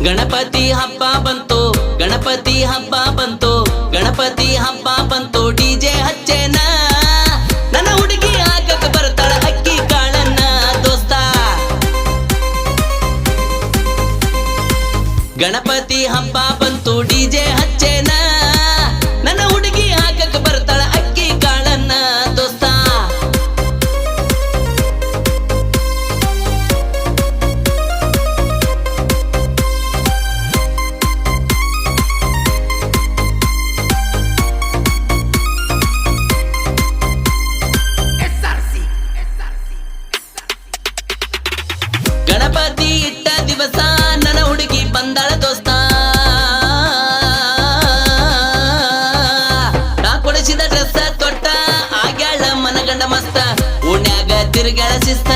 ಗಣಪತಿ ಹಬ್ಬ ಬಂತು, ಗಣಪತಿ ಹಬ್ಬ ಬಂತು, ಗಣಪತಿ ಹಬ್ಬ ಬಂತು. ಡಿಜೆ ಹಚ್ಚೇನ ನನ್ನ ಹುಡುಗಿ ಹಾಕಕ್ಕೆ ಬರ್ತಾಳ ಅಕ್ಕಿ ಕಾಳನ್ನ ದೋಸ್ತ. ಗಣಪತಿ ಹಬ್ಬ ಬಂತು, ಡಿಜೆ ಹಚ್ಚೇನ ನನ್ನ ಹುಡುಗಿ ಹಾಕಕ್ಕೆ ಬರ್ತಾಳ ಅಕ್ಕಿ ಕಾಳನ್ನ ದೋಸ್ತ. ಗಣಪತಿ ಇಟ್ಟ ದಿವಸ ನನ್ನ ಹುಡುಗಿ ಬಂದಾಳ ದೋಸ್ತ. ನಾ ಕೊಡಿಸಿದ ಡ್ರೆಸ್ ತೊಟ್ಟ ಆಗ್ಯಾಳ ಮನಗಂಡ ಮಸ್ತ. ಓಣ್ಯಾಗ ತಿರುಗಾಳ ಶಿಸ್ತ.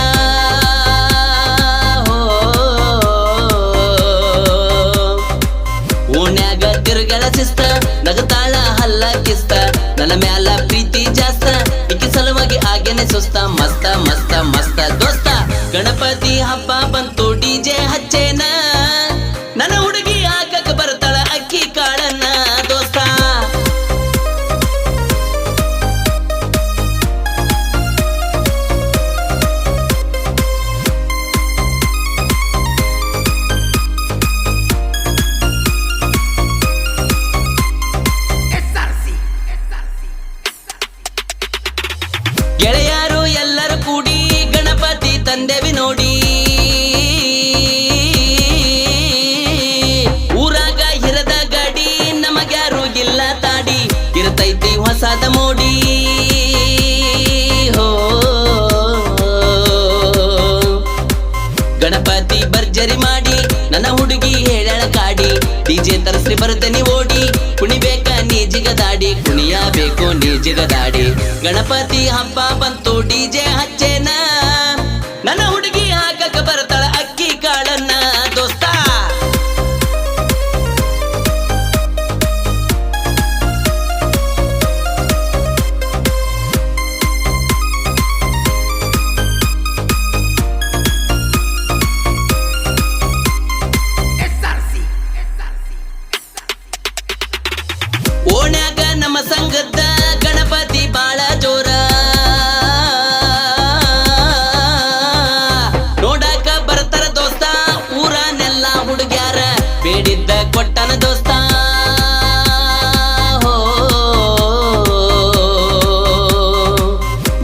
ಓಣ್ಯಾಗ ತಿರುಗಾಳ ಶಿಸ್ತ, ನಗತಾಳ ಹಲ್ಲ ಕಿಸ್ತ. ನನ್ನ ಮ್ಯಾಲ ಪ್ರೀತಿ ಜಾಸ್ತ, ಇಕ್ಕಿ ಸಲುವಾಗಿ ಆಗೇನೆ ಸುಸ್ತ. ಮಸ್ತ ಮಸ್ತ ಮಸ್ತ ದೋಸ್ತ. ಗಣಪತಿ ಹಬ್ಬ ಬಂತು, ಡಿಜೆ ಹಚ್ಚೇನ ನನ್ನ ಹುಡುಗಿ ಹಾಕಕ್ಕೆ ಬರ್ತಾಳ ಅಕ್ಕಿ ಕಾಳನ್ನ ದೋಸ್ತ. ಗೆಳೆಯರು ಎಲ್ಲರೂ ಕೂಡಿ ಗಣಪತಿ ತಂದೆವಿ ನೋಡಿ. ಊರಾಗ ಹಿರದ ಗಾಡಿ ನಮಗ್ಯಾರು ಇಲ್ಲ ತಾಡಿ. ಇರ್ತೈತಿ ಹೊಸದ ಮೋಡಿ. ಹೋ ಗಣಪತಿ ಭರ್ಜರಿ ಮಾಡಿ ನನ್ನ ಹುಡುಗಿ ಹೇಳಳ ಕಾಡಿ. ಡಿಜೆ ತರಸ್ರಿ ಬರ್ತನಿ ಓಡಿ. ಕುಣಿಬೇಕ ನೀ ಜಿಗದಾಡಿ, ಕುಣಿಯಬೇಕು ನೀ ಜಿಗದಾಡಿ. ಗಣಪತಿ ಹಬ್ಬ ಬಂತು, ಡಿಜೆ ಹಚ್ಚೇನ ನನ್ನ ಹುಡುಗಿ ಹಾಕಕ್ಕೆ ಬರ್ತಾಳ ಅಕ್ಕಿ ಕಾಳನ್ನ ದೋಸ್ತ. ಓಣ್ಯಾಗ ನಮ್ಮ ಸಂಘದ ಗಣಪತಿ ಬಾಳ ಜೋರ. ನೋಡಾಕ ಬರ್ತಾರ ದೋಸ್ತ ಊರನೆಲ್ಲ ಹುಡುಗ್ಯಾರ. ಬೇಡಿದ್ದ ಕೊಟ್ಟನ ದೋಸ್ತ.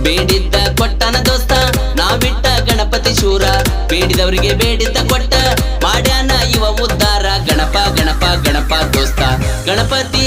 ಬೇಡಿದ್ದ ಕೊಟ್ಟನ ದೋಸ್ತ. ನಾವಿಟ್ಟ ಗಣಪತಿ ಶೂರ. ಬೇಡಿದವರಿಗೆ ಬೇಡಿದ್ದ ಕೊಟ್ಟ ಮಾಡ್ಯಾನ ಇವ ಉದ್ಧಾರ. ಗಣಪ ಗಣಪ ಗಣಪ ದೋಸ್ತ. ಗಣಪತಿ